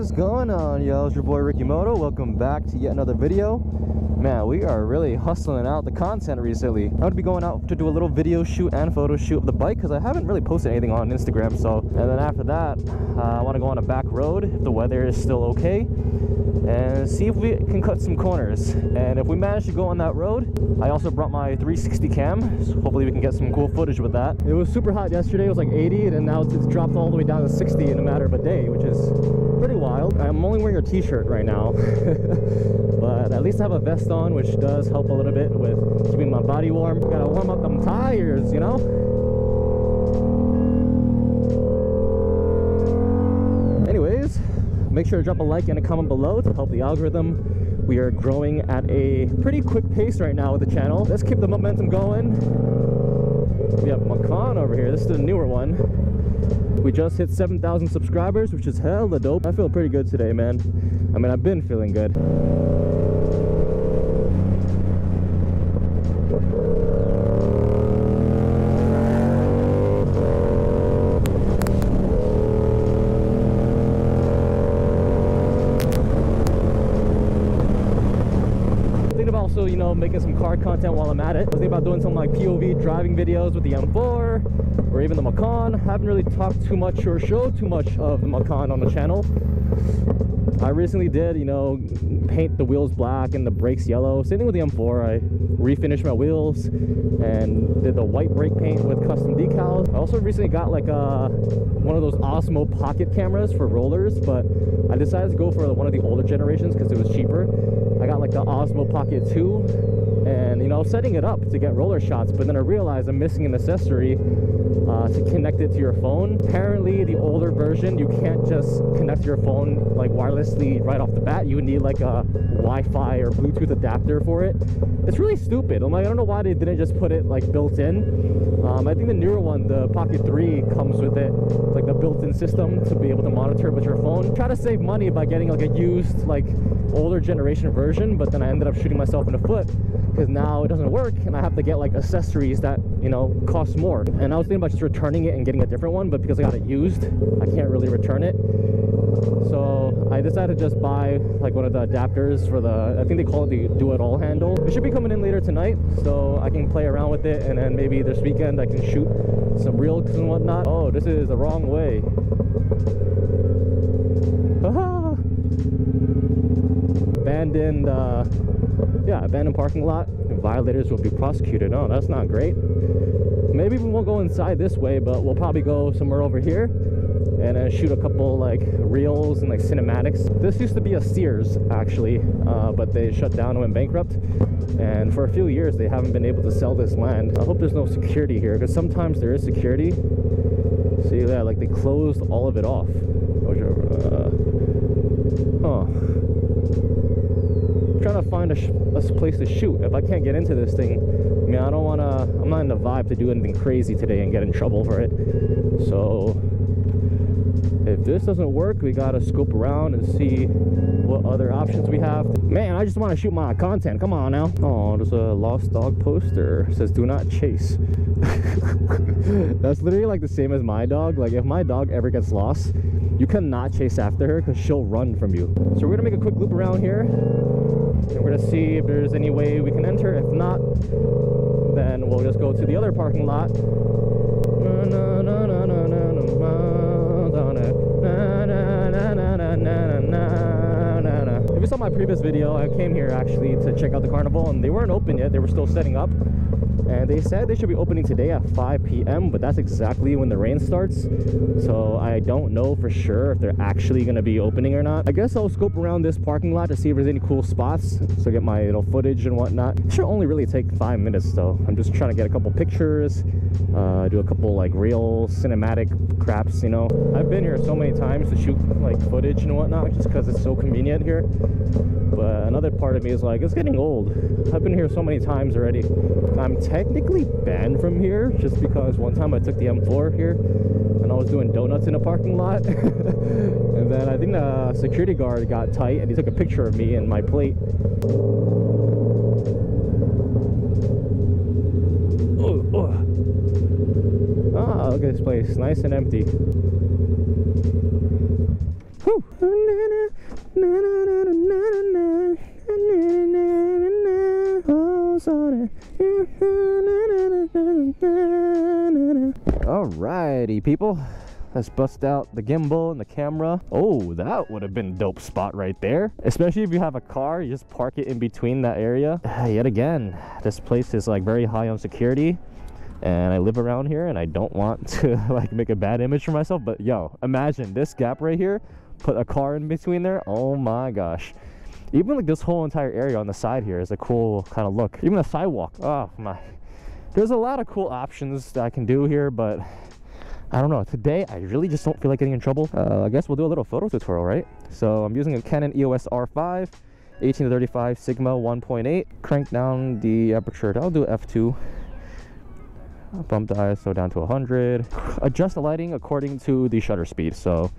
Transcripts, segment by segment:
is going on, y'all? It's your boy RickyMoto. Welcome back to yet another video. Man, we are really hustling out the content recently. I'm gonna be going out to do a little video shoot and photo shoot of the bike because I haven't really posted anything on Instagram. So, and then after that, I want to go on a back road if the weather is still okay, and see if we can cut some corners. And if we manage to go on that road, I also brought my 360 cam, so hopefully we can get some cool footage with that. It was super hot yesterday. It was like 80, and now it's dropped all the way down to 60 in a matter of a day, which is pretty wild. I'm only wearing a t-shirt right now, but at least I have a vest on, which does help a little bit with keeping my body warm. Gotta warm up them tires, you know? Anyways, make sure to drop a like and a comment below to help the algorithm. We are growing at a pretty quick pace right now with the channel. Let's keep the momentum going. We have Macan over here. This is the newer one. We just hit 7,000 subscribers, which is hella dope. I feel pretty good today, man. I mean, I've been feeling good. Also, you know, making some car content while I'm at it. I was thinking about doing some like POV driving videos with the M4 or even the Macan. Haven't really talked too much or showed too much of the Macan on the channel. I recently did, you know, paint the wheels black and the brakes yellow. Same thing with the M4. I refinished my wheels and did the white brake paint with custom decals. I also recently got like one of those Osmo pocket cameras for rollers, but I decided to go for one of the older generations because it was cheaper. I got like the Osmo Pocket 2, and you know, setting it up to get roller shots, but then I realized I'm missing an accessory to connect it to your phone. Apparently the older version, you can't just connect your phone like wirelessly right off the bat. You would need like a Wi-Fi or Bluetooth adapter for it. It's really stupid. I'm like, I don't know why they didn't just put it like built in. I think the newer one, the Pocket 3, comes with it, like the built-in system to be able to monitor with your phone. Try to save money by getting like a used, like older generation version, but then I ended up shooting myself in the foot because now it doesn't work and I have to get like accessories that, you know, cost more. And I was thinking about just returning it and getting a different one, but because I got it used, I can't really return it. So I decided to just buy like one of the adapters for the, I think they call it the do-it-all handle. It should be coming in later tonight, so I can play around with it, and then maybe this weekend I can shoot some reels and whatnot. Oh, this is the wrong way. Abandoned, abandoned parking lot. Violators will be prosecuted. Oh, that's not great. Maybe we won't go inside this way, but we'll probably go somewhere over here and then shoot a couple like reels and like cinematics. This used to be a Sears actually, but they shut down and went bankrupt, and for a few years they haven't been able to sell this land. I hope there's no security here, because sometimes there is security. See that, like they closed all of it off. Trying to find a place to shoot. If I can't get into this thing, I mean, I'm not in the vibe to do anything crazy today and get in trouble for it. So if this doesn't work, we gotta scope around and see what other options we have. Man, I just want to shoot my content. Come on now. Oh, there's a lost dog poster. It says do not chase. That's literally like the same as my dog. Like if my dog ever gets lost, you cannot chase after her because she'll run from you. So we're gonna make a quick loop around here, and we're gonna see if there's any way we can enter. If not, then we'll just go to the other parking lot. If you saw my previous video, I came here actually to check out the carnival, and they weren't open yet. They were still setting up, and they said they should be opening today at 5 p.m. but that's exactly when the rain starts, so I don't know for sure if they're actually going to be opening or not. I guess I'll scope around this parking lot to see if there's any cool spots, so get my little footage and whatnot. It should only really take 5 minutes though. I'm just trying to get a couple pictures, do a couple like real cinematic craps, you know. I've been here so many times to shoot like footage and whatnot just because it's so convenient here, but another part of me is like, it's getting old. I've been here so many times already. I'm technically banned from here just because one time I took the M4 here and I was doing donuts in a parking lot and then I think the security guard got tight and he took a picture of me and my plate. Ah, look at this place, nice and empty. Whew. Alrighty, people. Let's bust out the gimbal and the camera. Oh, that would have been a dope spot right there. Especially if you have a car, you just park it in between that area. Yet again, this place is like very high on security. And I live around here and I don't want to like make a bad image for myself. But yo, imagine this gap right here. Put a car in between there. Oh my gosh. Even like this whole entire area on the side here is a cool kind of look. Even the sidewalk. Oh my. There's a lot of cool options that I can do here, but I don't know. Today, I really just don't feel like getting in trouble. I guess we'll do a little photo tutorial, right? So I'm using a Canon EOS R5, 18-35 Sigma 1.8. Crank down the aperture. I'll do f2. Bump the ISO down to 100. Adjust the lighting according to the shutter speed. So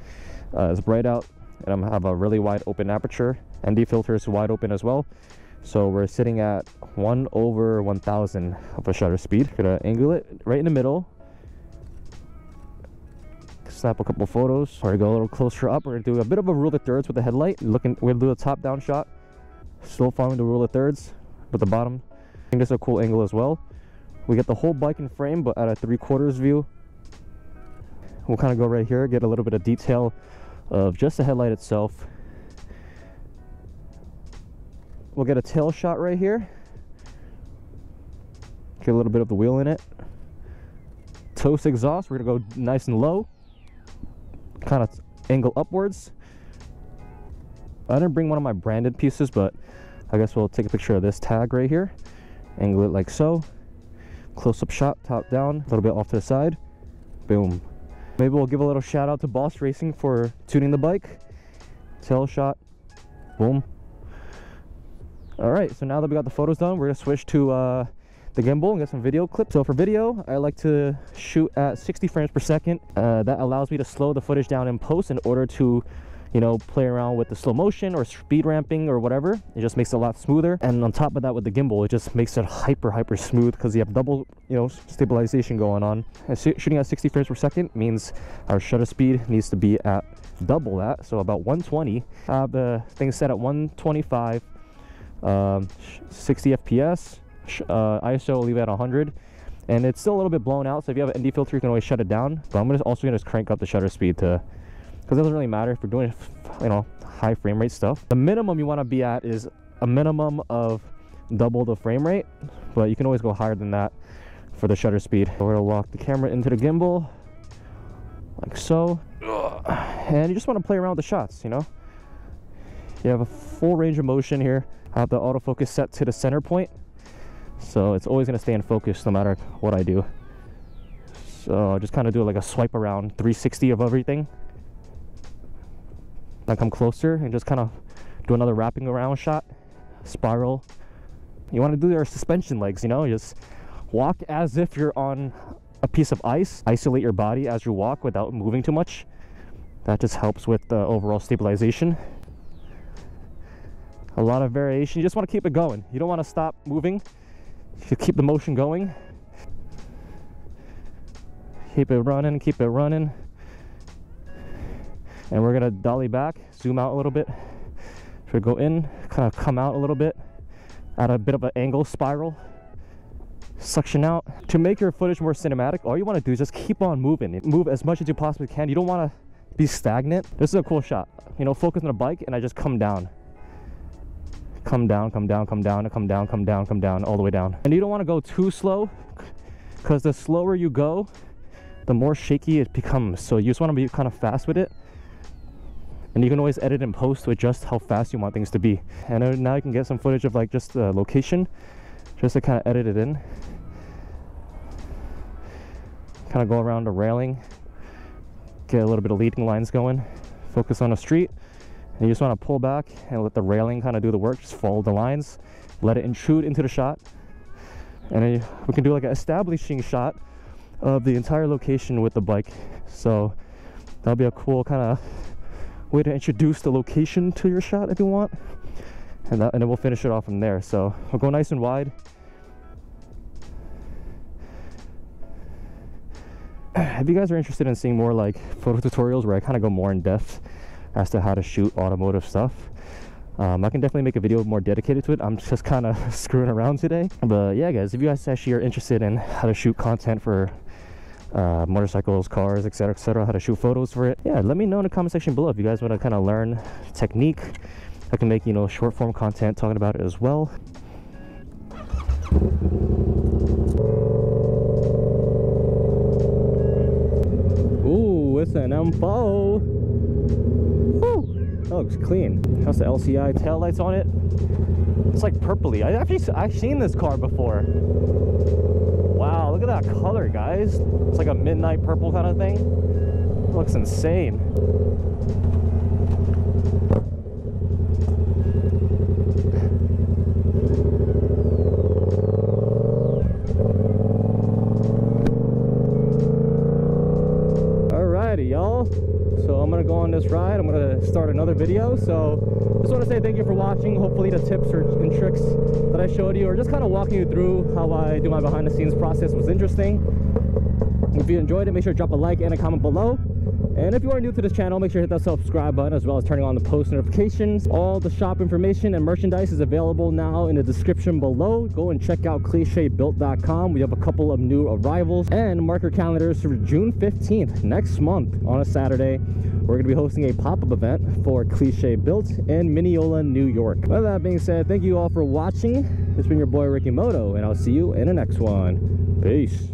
it's bright out, and I have a really wide open aperture. ND filter is wide open as well. So we're sitting at 1/1000 of a shutter speed. Gonna angle it right in the middle. Snap a couple photos. Or go a little closer up. We're gonna do a bit of a rule of thirds with the headlight. We're gonna do a top-down shot. Still following the rule of thirds, but the bottom. I think this is a cool angle as well. We get the whole bike in frame, but at a 3/4 view. We'll kind of go right here, get a little bit of detail of just the headlight itself. We'll get a tail shot right here. Get a little bit of the wheel in it. Toast exhaust, we're gonna go nice and low. Kind of angle upwards. I didn't bring one of my branded pieces, but I guess we'll take a picture of this tag right here. Angle it like so. Close-up shot, top down, a little bit off to the side. Boom. Maybe we'll give a little shout out to Boss Racing for tuning the bike. Tail shot. Boom. All right, so now that we got the photos done, we're gonna switch to the gimbal and get some video clips. So for video, I like to shoot at 60 frames per second. That allows me to slow the footage down in post in order to, you know, play around with the slow motion or speed ramping or whatever. It just makes it a lot smoother. And on top of that, with the gimbal, it just makes it hyper smooth because you have double, you know, stabilization going on. And shooting at 60 frames per second means our shutter speed needs to be at double that, so about 120. I have the thing set at 125. 60 FPS. ISO will leave it at 100, and it's still a little bit blown out, so if you have an ND filter you can always shut it down, but I'm also gonna just crank up the shutter speed to, because it doesn't really matter if we're doing, you know, high frame rate stuff. The minimum you want to be at is a minimum of double the frame rate, but you can always go higher than that for the shutter speed. We're gonna lock the camera into the gimbal like so, and you just want to play around with the shots, you know. You have a full range of motion here. I have the autofocus set to the center point, so it's always going to stay in focus no matter what I do. So I'll just kind of do like a swipe around 360 of everything. Then come closer and just kind of do another wrapping around shot, spiral. You want to do your suspension legs, you know, just walk as if you're on a piece of ice. Isolate your body as you walk without moving too much. That just helps with the overall stabilization. A lot of variation. You just want to keep it going. You don't want to stop moving. You keep the motion going. Keep it running, keep it running. And we're gonna dolly back, zoom out a little bit. So go in, kind of come out a little bit, at a bit of an angle spiral. Suction out. To make your footage more cinematic, all you want to do is just keep on moving. Move as much as you possibly can. You don't want to be stagnant. This is a cool shot. You know, focus on the bike and I just come down. Come down, come down, come down, come down, come down, come down, all the way down. And you don't want to go too slow, because the slower you go, the more shaky it becomes. So you just want to be kind of fast with it. And you can always edit in post to adjust how fast you want things to be. And now you can get some footage of like just the location, just to kind of edit it in. Kind of go around the railing, get a little bit of leading lines going, focus on the street. And you just want to pull back and let the railing kind of do the work. Just follow the lines, let it intrude into the shot. And then we can do like an establishing shot of the entire location with the bike. So that'll be a cool kind of way to introduce the location to your shot if you want. And then we'll finish it off from there. So we'll go nice and wide. If you guys are interested in seeing more like photo tutorials where I kind of go more in depth as to how to shoot automotive stuff, I can definitely make a video more dedicated to it. I'm just kind of screwing around today. But yeah guys, if you guys actually are interested in how to shoot content for motorcycles, cars, etc., how to shoot photos for it. Yeah, let me know in the comment section below if you guys want to kind of learn technique. I can make, you know, short form content talking about it as well. Ooh, it's an M4. Woo, that looks clean. How's the LCI taillights on it? It's like purpley. I've seen this car before. Wow, look at that color, guys. It's like a midnight purple kind of thing. It looks insane. Alrighty, y'all. So I'm gonna go on this ride. I'm gonna start another video. So just want to say thank you for watching. Hopefully the tips and tricks that I showed you, or just kind of walking you through how I do my behind the scenes process, was interesting. If you enjoyed it, make sure to drop a like and a comment below. And if you are new to this channel, make sure to hit that subscribe button, as well as turning on the post notifications. All the shop information and merchandise is available now in the description below. Go and check out CLICHEBUILT.com. We have a couple of new arrivals, and mark your calendars for June 15th, next month, on a Saturday. We're going to be hosting a pop-up event for CLICHEBUILT in Mineola, New York. With that being said, thank you all for watching. It's been your boy RickyMoto, and I'll see you in the next one. Peace.